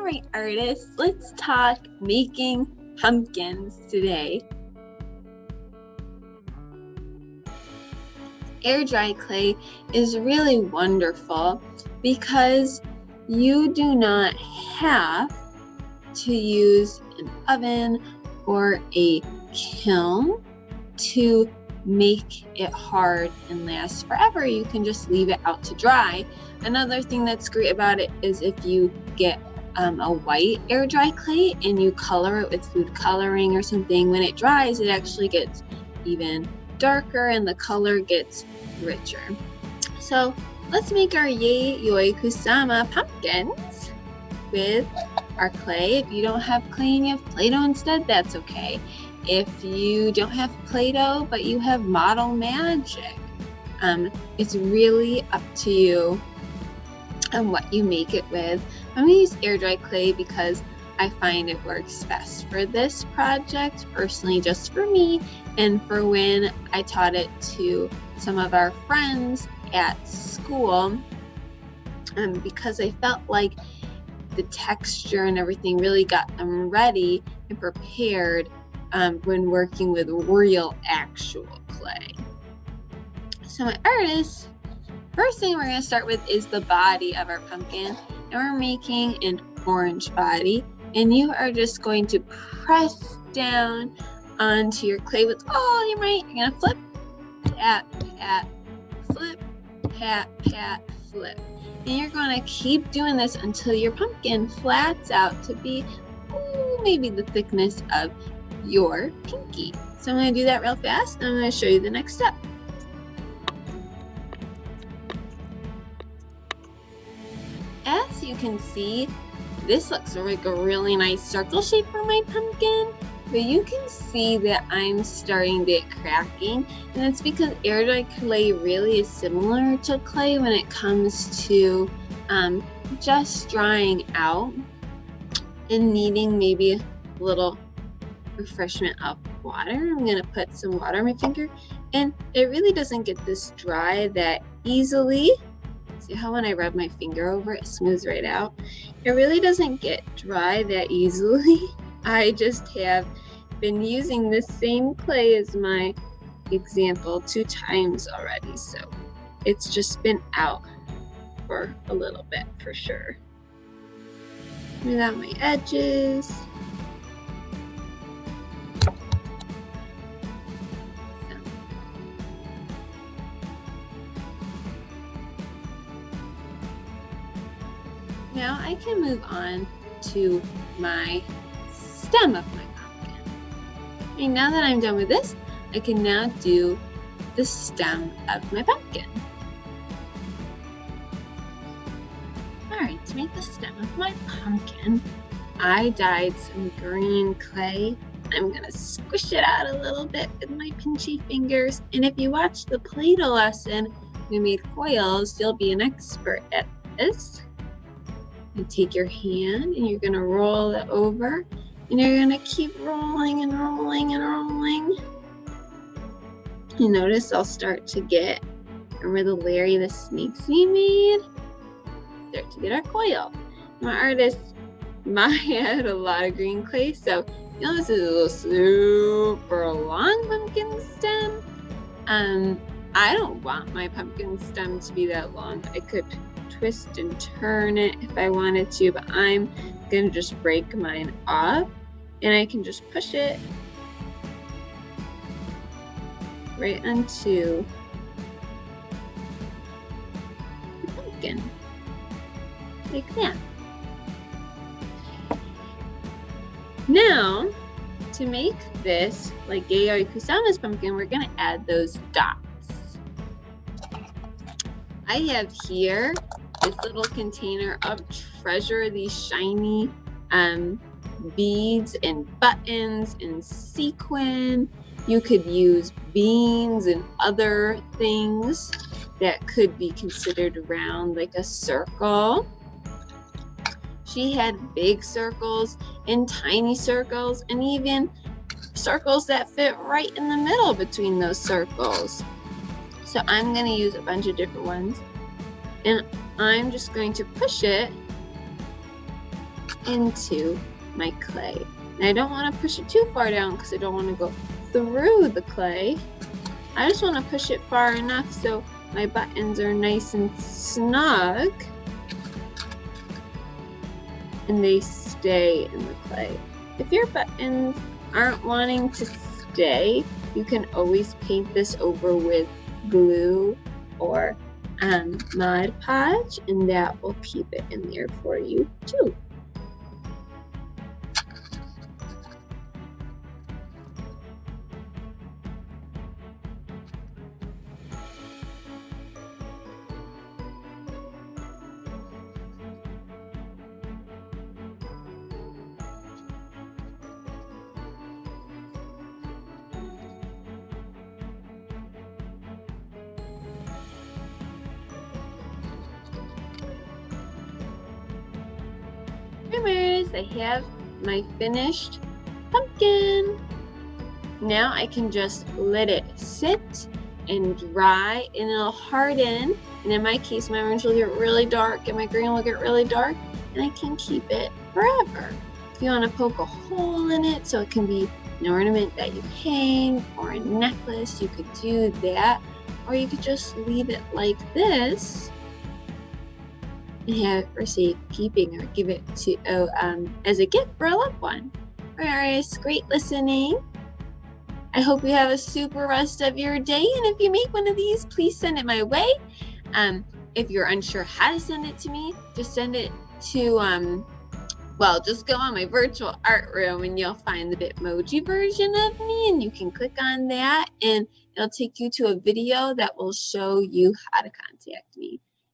right, artists, let's talk making pumpkins today. Air dry clay is really wonderful because you do not have to use an oven or a kiln to make it hard and last forever. You can just leave it out to dry. Another thing that's great about it is if you get a white air dry clay and you color it with food coloring or something, when it dries, it actually gets even darker and the color gets richer. So let's make our Yayoi Kusama pumpkins with our clay. If you don't have clay and you have Play-Doh instead, that's okay. If you don't have Play-Doh but you have Model Magic, it's really up to you and what you make it with. I'm going to use air dry clay because I find it works best for this project, personally just for me, and for when I taught it to some of our friends at school, because I felt like the texture and everything really got them ready and prepared when working with real actual clay. So my artists, first thing we're going to start with is the body of our pumpkin, and we're making an orange body, and you are just going to press down onto your clay with all your might. You're going to flip, pat, pat, flip, pat, pat, flip. And you're going to keep doing this until your pumpkin flats out to be maybe the thickness of your pinky. So I'm going to do that real fast, and I'm going to show you the next step. As you can see, this looks like a really nice circle shape for my pumpkin, but you can see that I'm starting to get cracking, and it's because air dry clay really is similar to clay when it comes to just drying out and needing maybe a little refreshment of water. I'm going to put some water on my finger, and it really doesn't get this dry that easily. See how when I rub my finger over it smooths right out? It really doesn't get dry that easily. I just have been using this same clay as my example 2 times already, so it's just been out for a little bit for sure. Smooth out my edges. Now I can move on to my stem of my pumpkin. And now that I'm done with this, I can now do the stem of my pumpkin. Alright, to make the stem of my pumpkin, I dyed some green clay. I'm going to squish it out a little bit with my pinchy fingers. And if you watch the Play-Doh lesson, we made coils, you'll be an expert at this. You take your hand and you're going to roll it over, and you're going to keep rolling and rolling and rolling. You notice I'll start to get, remember the Larry the snakes we made? Start to get our coil. My artist, Maya had a lot of green clay, so you know this is a little super long pumpkin stem. I don't want my pumpkin stem to be that long. I could twist and turn it if I wanted to, but I'm gonna just break mine off, and I can just push it right onto the pumpkin, like that. Now, to make this like Yayoi Kusama's pumpkin, we're gonna add those dots. I have here this little container of treasure, these shiny beads and buttons and sequin. You could use beans and other things that could be considered round, like a circle. She had big circles and tiny circles, and even circles that fit right in the middle between those circles. So I'm going to use a bunch of different ones, and I'm just going to push it into my clay. And I don't want to push it too far down because I don't want to go through the clay. I just want to push it far enough so my buttons are nice and snug and they stay in the clay. If your buttons aren't wanting to stay, you can always paint this over with glue or Mod Podge, and that will keep it in there for you too. Primers, I have my finished pumpkin. Now I can just let it sit and dry and it'll harden. And in my case, my orange will get really dark and my green will get really dark and I can keep it forever. If you want to poke a hole in it so it can be an ornament that you hang or a necklace, you could do that. Or you could just leave it like this and have it for safekeeping or give it to as a gift for a loved one. Alright, great listening. I hope you have a super rest of your day, and if you make one of these, please send it my way. If you're unsure how to send it to me, just send it to just go on my virtual art room and you'll find the Bitmoji version of me, and you can click on that and it'll take you to a video that will show you how to contact me.